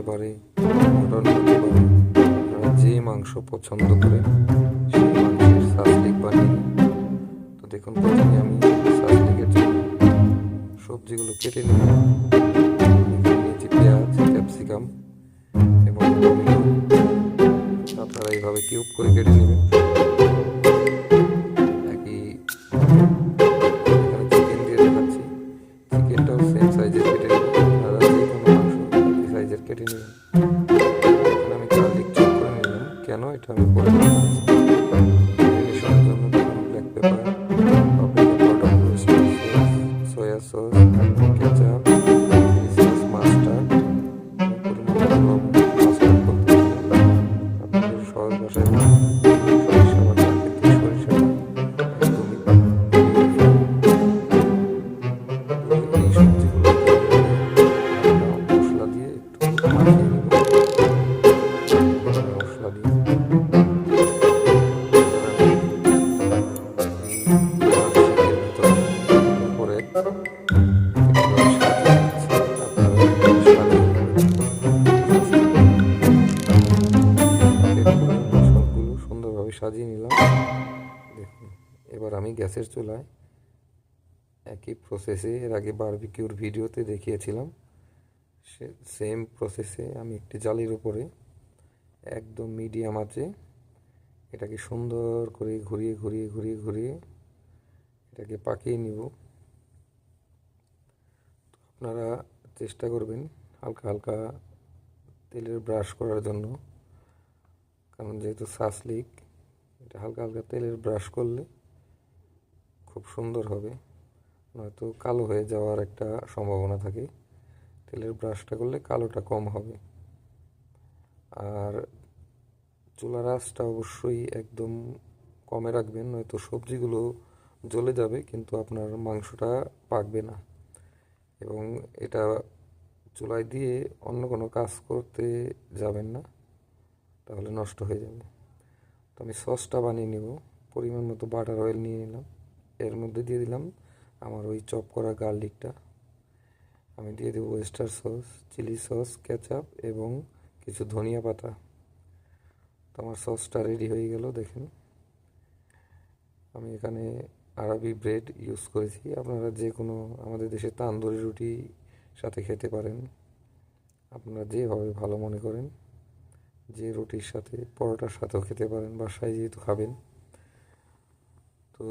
পারে, মটন হতে পারে, আপনারা যে মাংস পছন্দ করেন সেই মাংসের সাসলিক বানিয়ে নিন। তো দেখুন, প্রথমে আমি সাসলিকের জন্য সবজিগুলো কেটে নিলাম। এখানে নিয়েছি পেঁয়াজ, ক্যাপসিকাম এবং টমেটো। আপনারা এইভাবে কিউব করে কেটে নেবেন। একইভাবে এখানে চিকেন দিয়ে দেখাচ্ছি, চিকেনটাও সেম সাইজের কেটে নেবেন। আপনারা যে কোনো মাংস একই সাইজের কেটে নেবেন। এখানে আমি গার্লিক চপ করে নিলাম, কেন এটা আমি পরে দেখাচ্ছি। ম্যারিনেশনের জন্য দেখুন black pepper, paprika powder, oyster sauce, soya sauce, ketchup, chilli sauce, mustard এবং পরিমাণ মতো লবণ। মাস্টার্ড বলতে আপনাদের সহজ ভাষায় সরিষা বাটা, কিন্তু সরিষাটা একদমই এই সবজিগুলো হালকা মশলা দিয়ে একটু মাখিয়ে নেব। মশলা দিয়ে মাংসের ভিতরে করে সাজিয়ে দিচ্ছি। আপনারা সাজিয়ে সবগুলো সুন্দরভাবে সাজিয়ে নিলাম। দেখুন, এবার আমি গ্যাসের চুলায় একই প্রসেসে এর আগে বারবিকিউর ভিডিওতে দেখিয়েছিলাম, সেম প্রসেসে আমি একটি জালির উপরে একদম মিডিয়াম আঁচে এটাকে সুন্দর করে ঘুরিয়ে ঘুরিয়ে ঘুরিয়ে ঘুরিয়ে এটাকে পাকিয়ে নিব। আপনারা চেষ্টা করবেন হালকা হালকা তেলের ব্রাশ করার জন্য, কারণ যেহেতু সাসলিক, এটা হালকা হালকা তেলের ব্রাশ করলে খুব সুন্দর হবে, নয়তো কালো হয়ে যাওয়ার একটা সম্ভাবনা থাকে। তেলের ব্রাশটা করলে কালোটা কম হবে। আর চুলার আঁচটা অবশ্যই একদম কমে রাখবেন, নয়তো সবজিগুলো জ্বলে যাবে কিন্তু আপনার মাংসটা পাকবে না। এবং এটা চুলায় দিয়ে অন্য কোনো কাজ করতে যাবেন না, তাহলে নষ্ট হয়ে যাবে। তো আমি সসটা বানিয়ে নেব। পরিমাণ মতো বাটার অয়েল নিয়ে নিলাম, এর মধ্যে দিয়ে দিলাম আমার ওই চপ করা গার্লিকটা। আমি দিয়ে দেবো oyster sauce, chilli sauce, ketchup এবং কিছু ধনিয়া পাতা। তো আমার সসটা রেডি হয়ে গেল। দেখেন, আমি এখানে আরবি ব্রেড ইউজ করেছি। আপনারা যে কোনো আমাদের দেশে তান্দুরি রুটি সাথে খেতে পারেন, আপনারা যেভাবে ভালো মনে করেন, যে রুটির সাথে পরোটার সাথেও খেতে পারেন, বাসায় যেহেতু খাবেন। তো